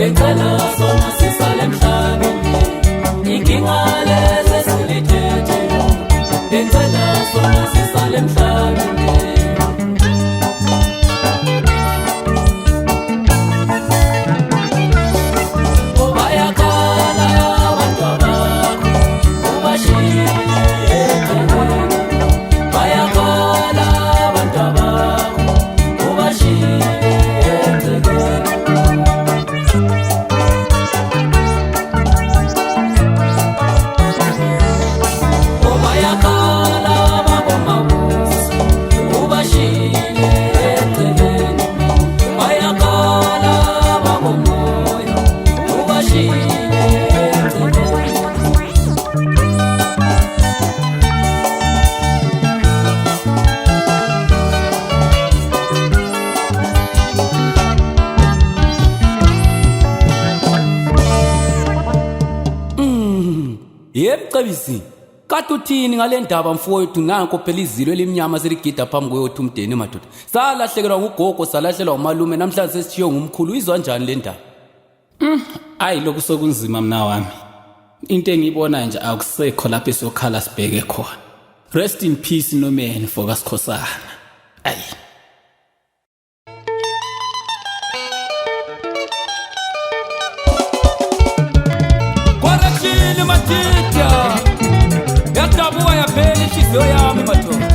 ngicela sona sisale emhlabeni inkinga lezi silithethe ngicela sona sisale emhlabeni Yebcebisi kade uthini ngale ndaba mfowethu nanko phela izilo elimnyama seligida phambi kwethu umdeni madoda salahlekelwa ngugogo salahlelwa umalume namhlanje sesithiyo ngumkhulu izwa njani le ndaba Ayi lokhu sokunzima mna wami into engiyibona nje akusekho lapho esokhala sibheke khona rest in peace nomeni Fokasikhosana ayi Kwarakini matita yatabuwa ya peli shizyo yami madoda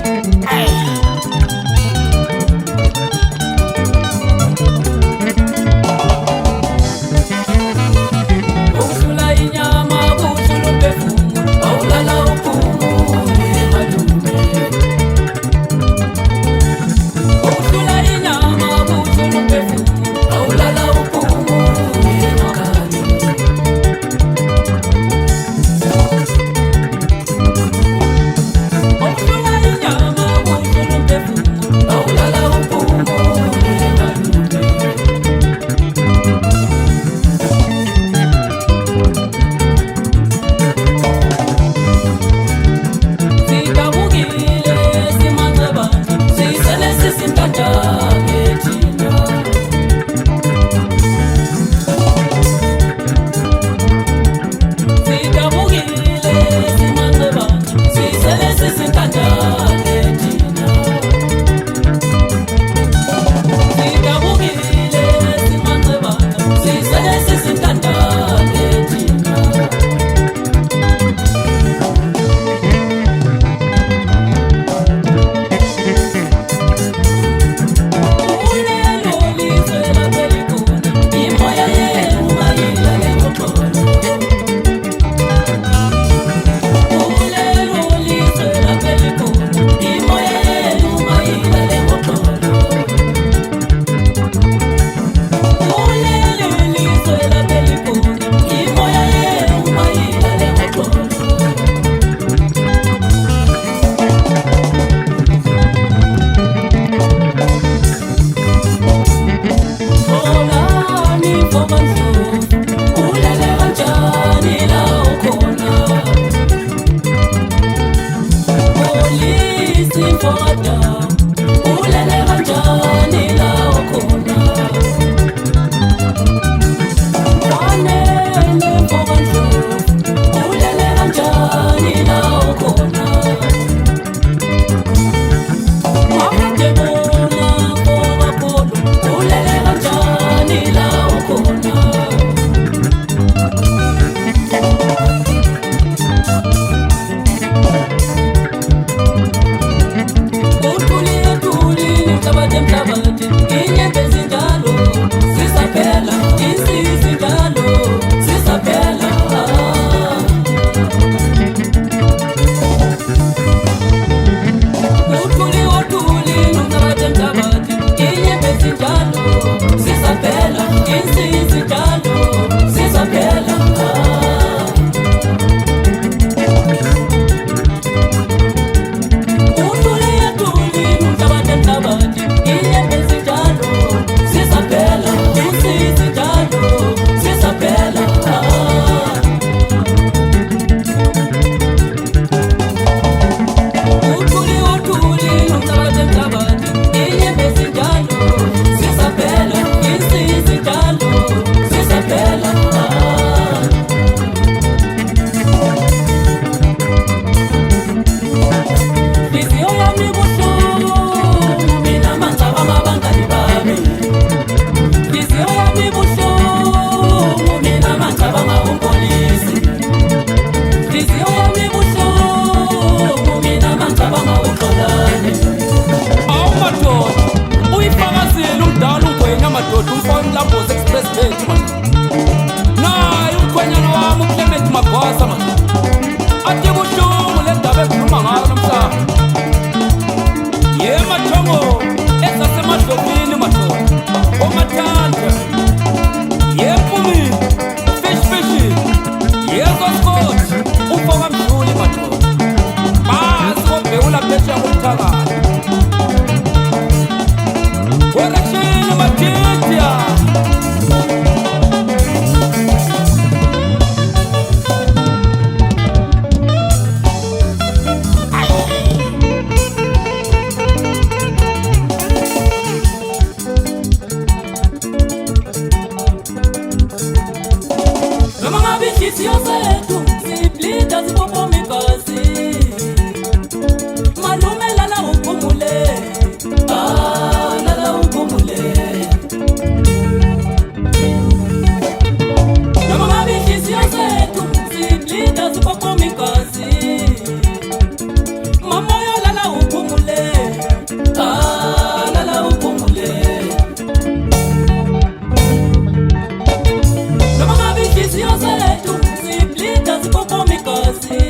inhliziyo zethu ziblida ziphopoma igazi.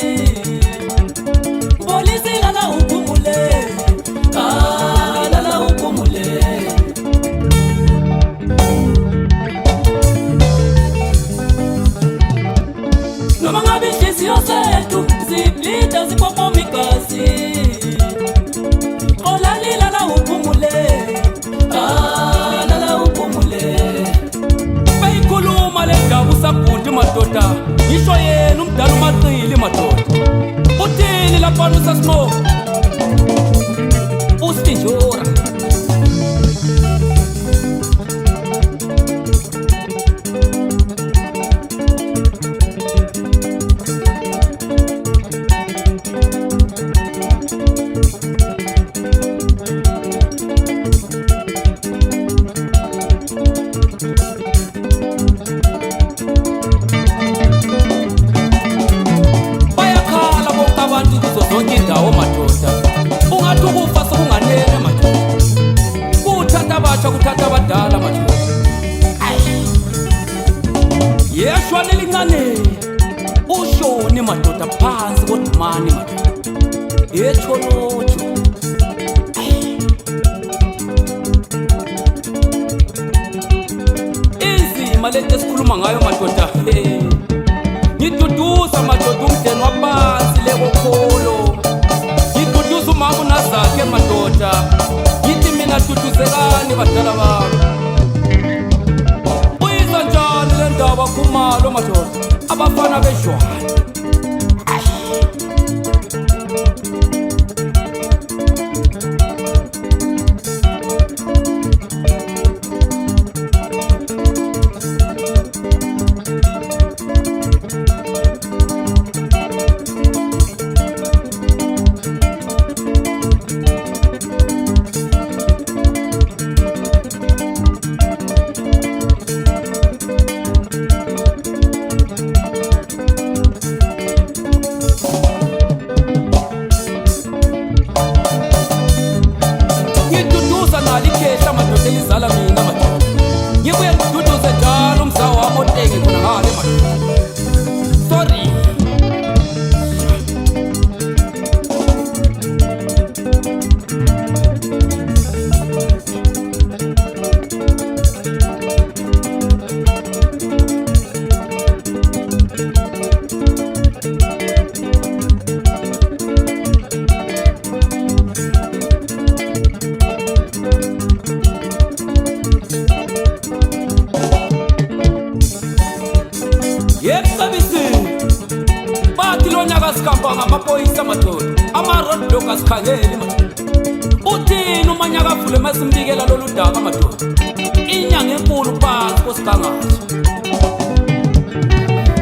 Polisi lala uphumule, lala uphumule. Noma ngabe inhliziyo zethu ziblida ziphopoma igazi. Olali lala uphumule, lala uphumule. Bayikhuluma le ndaba usabhundi madoda, ngisho yena umdala umaqili madoda. Uthini lapha usasimo? Ustinjura. Zonke indawo madoda, ungathi ukufa sokunganene madoda. Kuthatha abasha kuthatha abadala madoda. Yeshwa nelincane ushoni madoda phansi kodumani madoda. Etholotsho inzima lento esikhuluma ngayo madoda. Ngiduduza madoda umndeni waphansi lekokholo. Ngiduduza umama unazakhe madoda. Ngithi mina duduzekani badala bami. Uyizwa njani le ndaba khumalo madoda? Abafana beshwana. Likhehla madoda elizala mina madoda. Ngibuye ngiduduze njalo umzawo wami otenge khona ngale madoda. Sorry. Bathi lo nyaka sikhamba ngamaphoyisa madoda, ama-roadblock asikhangeli madoda. Uthini umanyaka avule masimbikela lolu daba madoda? Inyanga enkulu phansi kosigangathi.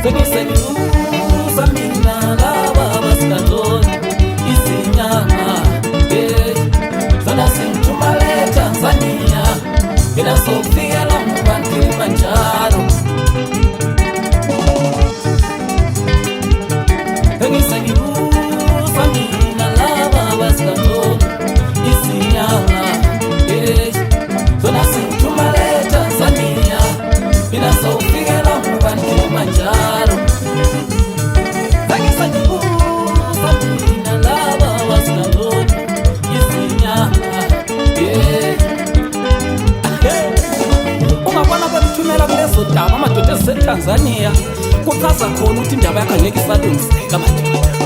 Sekusenyusa mina laba abasigadloni izinyanga. Zona singithumale Tanzania, mina sokufikela mubantu Kilimanjaro. Sekusenyusa mina laba abasigadloni izinyanga. Zona singithumale Tanzania, mina sokufikela mubantu Kilimanjaro. Sekusenyusa mina laba abasigadloni izinyanga. Ungabona bekuthumela kulezo daba amadoda eziseTanzania, kuchaza khona ukuthi indaba yakho angeke isalungiseka madoda.